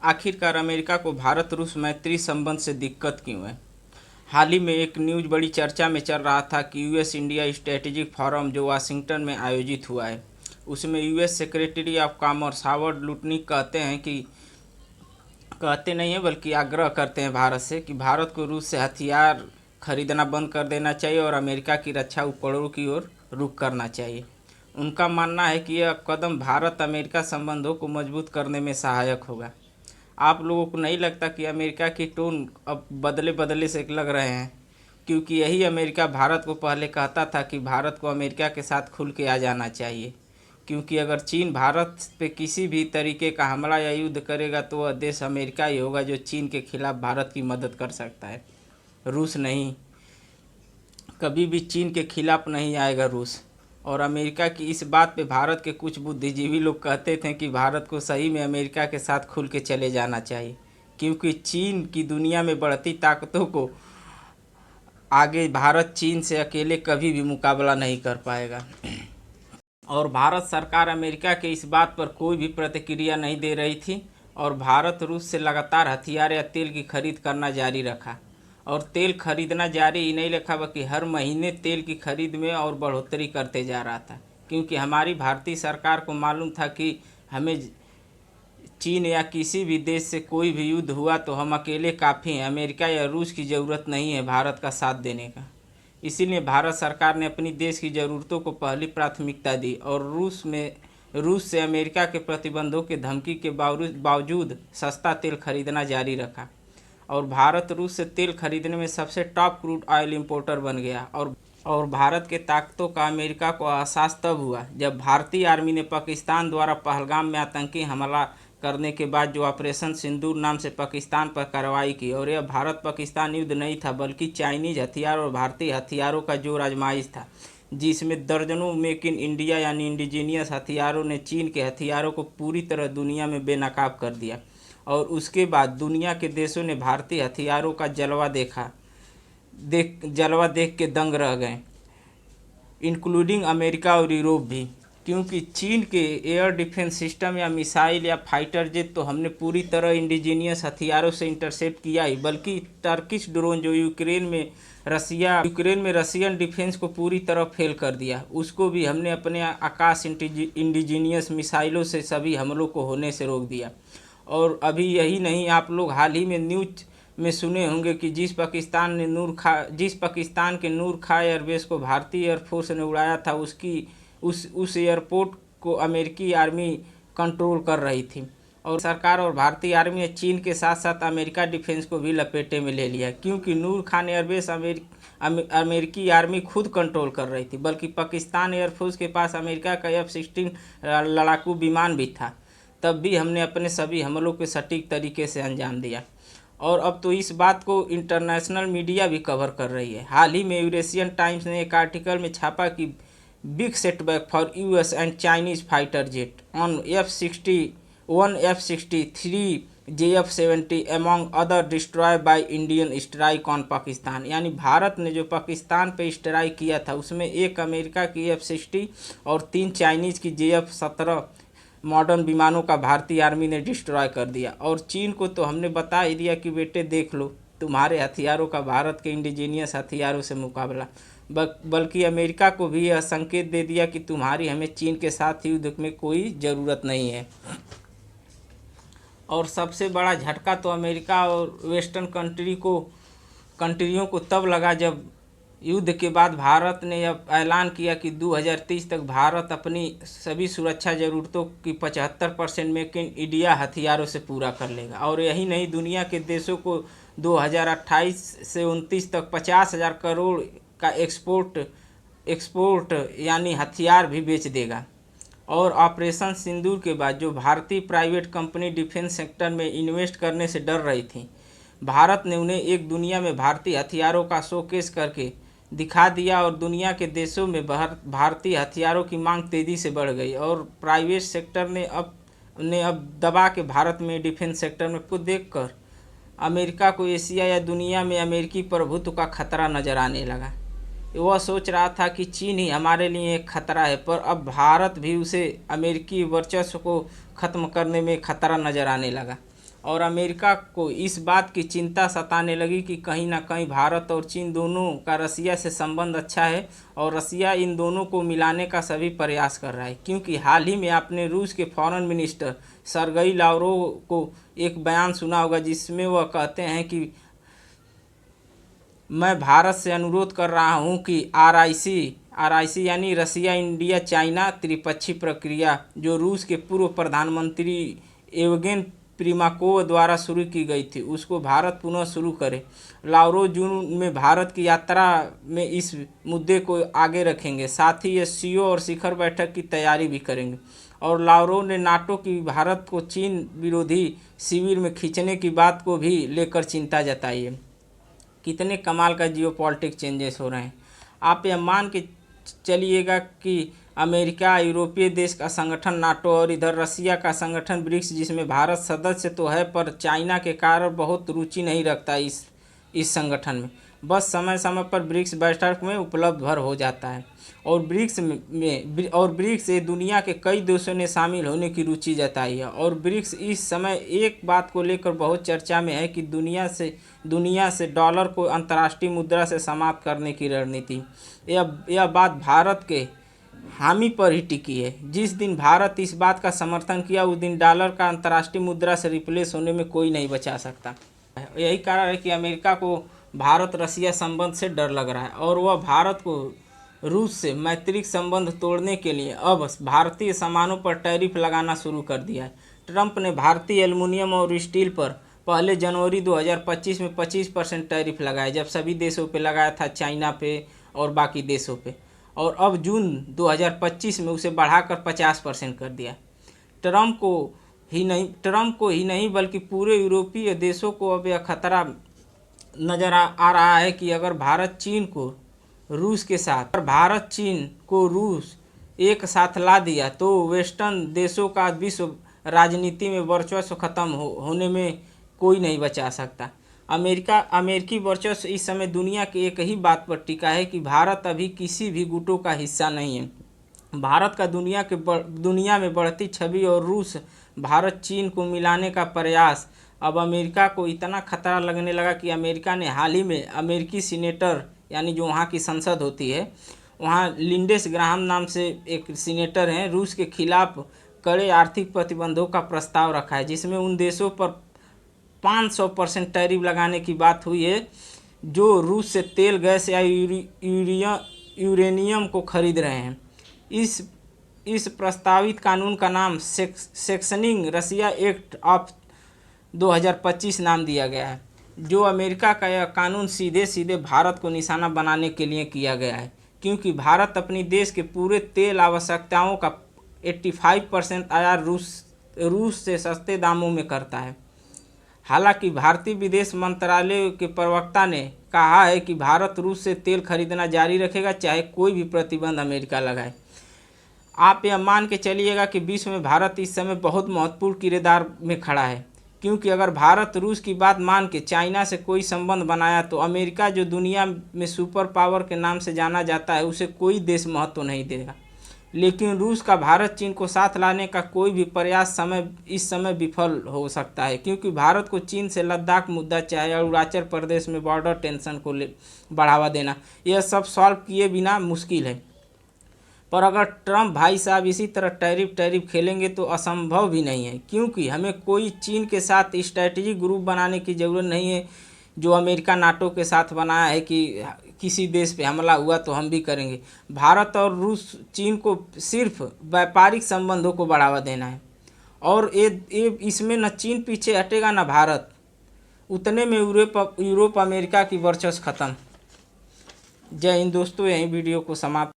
आखिरकार अमेरिका को भारत रूस मैत्री संबंध से दिक्कत क्यों है? हाल ही में एक न्यूज़ बड़ी चर्चा में चल रहा था कि यूएस इंडिया स्ट्रेटेजिक फोरम जो वाशिंगटन में आयोजित हुआ है, उसमें US secretary of commerce Howard Lutnick कहते नहीं हैं बल्कि आग्रह करते हैं भारत से कि भारत को रूस से हथियार खरीदना बंद कर देना चाहिए और अमेरिका की रक्षा उपकरणों की ओर रुख करना चाहिए। उनका मानना है कि यह कदम भारत अमेरिका संबंधों को मजबूत करने में सहायक होगा। आप लोगों को नहीं लगता कि अमेरिका की टोन अब बदले बदले से लग रहे हैं? क्योंकि यही अमेरिका भारत को पहले कहता था कि भारत को अमेरिका के साथ खुल के आ जाना चाहिए, क्योंकि अगर चीन भारत पे किसी भी तरीके का हमला या युद्ध करेगा तो वह देश अमेरिका ही होगा जो चीन के खिलाफ भारत की मदद कर सकता है, रूस नहीं। कभी भी चीन के खिलाफ नहीं आएगा रूस। और अमेरिका की इस बात पे भारत के कुछ बुद्धिजीवी लोग कहते थे कि भारत को सही में अमेरिका के साथ खुल के चले जाना चाहिए, क्योंकि चीन की दुनिया में बढ़ती ताकतों को आगे भारत चीन से अकेले कभी भी मुकाबला नहीं कर पाएगा। और भारत सरकार अमेरिका के इस बात पर कोई भी प्रतिक्रिया नहीं दे रही थी और भारत रूस से लगातार हथियार या तेल की खरीद करना जारी रखा। और तेल खरीदना जारी ही नहीं रखा बल्कि हर महीने तेल की खरीद में और बढ़ोतरी करते जा रहा था, क्योंकि हमारी भारतीय सरकार को मालूम था कि हमें चीन या किसी भी देश से कोई भी युद्ध हुआ तो हम अकेले काफ़ी हैं, अमेरिका या रूस की ज़रूरत नहीं है भारत का साथ देने का। इसीलिए भारत सरकार ने अपनी देश की ज़रूरतों को पहली प्राथमिकता दी और रूस से अमेरिका के प्रतिबंधों के धमकी के बावजूद सस्ता तेल खरीदना जारी रखा। और भारत रूस से तेल खरीदने में सबसे टॉप क्रूड ऑयल इंपोर्टर बन गया। और भारत के ताकतों का अमेरिका को एहसास तब हुआ जब भारतीय आर्मी ने पाकिस्तान द्वारा पहलगाम में आतंकी हमला करने के बाद जो ऑपरेशन सिंदूर नाम से पाकिस्तान पर कार्रवाई की। और यह भारत पाकिस्तान युद्ध नहीं था बल्कि चाइनीज़ हथियार और भारतीय हथियारों का जोर आजमाइश था, जिसमें दर्जनों मेक इन इंडिया यानी इंडिजीनियस हथियारों ने चीन के हथियारों को पूरी तरह दुनिया में बेनकाब कर दिया। और उसके बाद दुनिया के देशों ने भारतीय हथियारों का जलवा देख के दंग रह गए, इंक्लूडिंग अमेरिका और यूरोप भी, क्योंकि चीन के एयर डिफेंस सिस्टम या मिसाइल या फाइटर जेट तो हमने पूरी तरह इंडिजीनियस हथियारों से इंटरसेप्ट किया ही, बल्कि टर्किश ड्रोन जो यूक्रेन में रशियन डिफेंस को पूरी तरह फेल कर दिया, उसको भी हमने अपने आकाश इंडिजीनियस मिसाइलों से सभी हमलों को होने से रोक दिया। और अभी यही नहीं, आप लोग हाल ही में न्यूज में सुने होंगे कि जिस पाकिस्तान के नूर खा एयरबेस को भारतीय एयरफोर्स ने उड़ाया था, उस एयरपोर्ट को अमेरिकी आर्मी कंट्रोल कर रही थी। और सरकार और भारतीय आर्मी ने चीन के साथ साथ अमेरिका डिफेंस को भी लपेटे में ले लिया, क्योंकि नूर खान एयरबेस अमेरिकी आर्मी खुद कंट्रोल कर रही थी, बल्कि पाकिस्तान एयरफोर्स के पास अमेरिका का F-16 लड़ाकू विमान भी था। तब भी हमने अपने सभी हमलों के सटीक तरीके से अंजाम दिया। और अब तो इस बात को इंटरनेशनल मीडिया भी कवर कर रही है। हाल ही में यूरेशियन टाइम्स ने एक आर्टिकल में छापा कि big setback for US and Chinese fighter jet on F-63 JF-70 among other destroy by Indian strike on Pakistan. यानी भारत ने जो पाकिस्तान पे स्ट्राइक किया था उसमें एक अमेरिका की F-60 और 3 चाइनीज़ की JF-17 मॉडर्न विमानों का भारतीय आर्मी ने डिस्ट्रॉय कर दिया। और चीन को तो हमने बता ही दिया कि बेटे देख लो, तुम्हारे हथियारों का भारत के इंडिजीनियस हथियारों से मुकाबला, बल्कि अमेरिका को भी यह संकेत दे दिया कि तुम्हारी हमें चीन के साथ युद्ध में कोई ज़रूरत नहीं है। और सबसे बड़ा झटका तो अमेरिका और वेस्टर्न कंट्रियों को तब लगा जब युद्ध के बाद भारत ने अब ऐलान किया कि 2030 तक भारत अपनी सभी सुरक्षा ज़रूरतों की 75% मेक इन इंडिया हथियारों से पूरा कर लेगा। और यही नहीं, दुनिया के देशों को 2028 से 29 तक 50,000 करोड़ का एक्सपोर्ट यानी हथियार भी बेच देगा। और ऑपरेशन सिंदूर के बाद जो भारतीय प्राइवेट कंपनी डिफेंस सेक्टर में इन्वेस्ट करने से डर रही थी, भारत ने उन्हें एक दुनिया में भारतीय हथियारों का शोकेस करके दिखा दिया और दुनिया के देशों में भारतीय हथियारों की मांग तेज़ी से बढ़ गई। और प्राइवेट सेक्टर ने अब दबा के भारत में डिफेंस सेक्टर में को देखकर अमेरिका को एशिया या दुनिया में अमेरिकी प्रभुत्व का खतरा नज़र आने लगा। वह सोच रहा था कि चीन ही हमारे लिए एक खतरा है, पर अब भारत भी उसे अमेरिकी वर्चस्व को ख़त्म करने में खतरा नज़र आने लगा। और अमेरिका को इस बात की चिंता सताने लगी कि कहीं ना कहीं भारत और चीन दोनों का रसिया से संबंध अच्छा है और रसिया इन दोनों को मिलाने का सभी प्रयास कर रहा है। क्योंकि हाल ही में आपने रूस के फॉरेन मिनिस्टर सरगई लावरोव को एक बयान सुना होगा जिसमें वह कहते हैं कि मैं भारत से अनुरोध कर रहा हूं कि आरआईसी यानी रसिया इंडिया चाइना त्रिपक्षीय प्रक्रिया जो रूस के पूर्व प्रधानमंत्री एवगेन प्रिमाकोव द्वारा शुरू की गई थी उसको भारत पुनः शुरू करे। लावरोव जून में भारत की यात्रा में इस मुद्दे को आगे रखेंगे, साथ ही एससीओ और शिखर बैठक की तैयारी भी करेंगे। और लावरोव ने नाटो की भारत को चीन विरोधी शिविर में खींचने की बात को भी लेकर चिंता जताई है। कितने कमाल का जियोपॉलिटिक्स चेंजेस हो रहे हैं। आप यह मान के चलिएगा कि अमेरिका, यूरोपीय देश का संगठन नाटो और इधर रसिया का संगठन ब्रिक्स जिसमें भारत सदस्य तो है पर चाइना के कारण बहुत रुचि नहीं रखता इस संगठन में, बस समय समय पर ब्रिक्स बैठक में उपलब्ध भर हो जाता है। और ब्रिक्स से दुनिया के कई देशों ने शामिल होने की रुचि जताई है। और ब्रिक्स इस समय एक बात को लेकर बहुत चर्चा में है कि दुनिया से डॉलर को अंतर्राष्ट्रीय मुद्रा से समाप्त करने की रणनीति। यह बात भारत के हामी पर ही टिकी है। जिस दिन भारत इस बात का समर्थन किया उस दिन डॉलर का अंतर्राष्ट्रीय मुद्रा से रिप्लेस होने में कोई नहीं बचा सकता। यही कारण है कि अमेरिका को भारत रसिया संबंध से डर लग रहा है और वह भारत को रूस से मैत्रिक संबंध तोड़ने के लिए अब भारतीय सामानों पर टैरिफ लगाना शुरू कर दिया है। ट्रंप ने भारतीय एल्युमिनियम और स्टील पर पहले जनवरी 2025 में 25% टैरिफ लगाया, जब सभी देशों पे लगाया था, चाइना पे और बाकी देशों पे, और अब जून 2025 में उसे बढ़ाकर 50% कर दिया। ट्रंप को ही नहीं बल्कि पूरे यूरोपीय देशों को अब यह खतरा नज़र आ रहा है कि अगर भारत चीन को रूस एक साथ ला दिया तो वेस्टर्न देशों का विश्व राजनीति में वर्चस्व खत्म होने में कोई नहीं बचा सकता। अमेरिकी वर्चस्व इस समय दुनिया की एक ही बात पर टिका है कि भारत अभी किसी भी गुटों का हिस्सा नहीं है। भारत का दुनिया में बढ़ती छवि और रूस भारत चीन को मिलाने का प्रयास अब अमेरिका को इतना खतरा लगने लगा कि अमेरिका ने हाल ही में अमेरिकी सीनेटर यानी जो वहाँ की संसद होती है, वहाँ लिंडेस ग्राहम नाम से एक सीनेटर हैं, रूस के खिलाफ कड़े आर्थिक प्रतिबंधों का प्रस्ताव रखा है जिसमें उन देशों पर 500% टैरिफ लगाने की बात हुई है जो रूस से तेल, गैस या यूरेनियम को खरीद रहे हैं। इस प्रस्तावित कानून का नाम सेक्शनिंग रसिया एक्ट ऑफ 2025 नाम दिया गया है। जो अमेरिका का यह कानून सीधे भारत को निशाना बनाने के लिए किया गया है, क्योंकि भारत अपनी देश के पूरे तेल आवश्यकताओं का 85% आयात रूस से सस्ते दामों में करता है। हालांकि भारतीय विदेश मंत्रालय के प्रवक्ता ने कहा है कि भारत रूस से तेल खरीदना जारी रखेगा चाहे कोई भी प्रतिबंध अमेरिका लगाए। आप यह मान के चलिएगा कि विश्व में भारत इस समय बहुत महत्वपूर्ण किरदार में खड़ा है, क्योंकि अगर भारत रूस की बात मान के चाइना से कोई संबंध बनाया तो अमेरिका जो दुनिया में सुपर पावर के नाम से जाना जाता है उसे कोई देश महत्व नहीं देगा। लेकिन रूस का भारत चीन को साथ लाने का कोई भी प्रयास इस समय विफल हो सकता है, क्योंकि भारत को चीन से लद्दाख मुद्दा चाहे अरुणाचल प्रदेश में बॉर्डर टेंशन को बढ़ावा देना, यह सब सॉल्व किए बिना मुश्किल है। पर अगर ट्रंप भाई साहब इसी तरह टैरिफ खेलेंगे तो असंभव भी नहीं है, क्योंकि हमें कोई चीन के साथ स्ट्रैटेजिक ग्रुप बनाने की ज़रूरत नहीं है जो अमेरिका नाटो के साथ बनाया है कि किसी देश पे हमला हुआ तो हम भी करेंगे। भारत और रूस चीन को सिर्फ व्यापारिक संबंधों को बढ़ावा देना है और ये इसमें न चीन पीछे हटेगा न भारत। उतने में यूरोप अमेरिका की वर्चस्व खत्म। जय हिंद दोस्तों, यही वीडियो को समाप्त।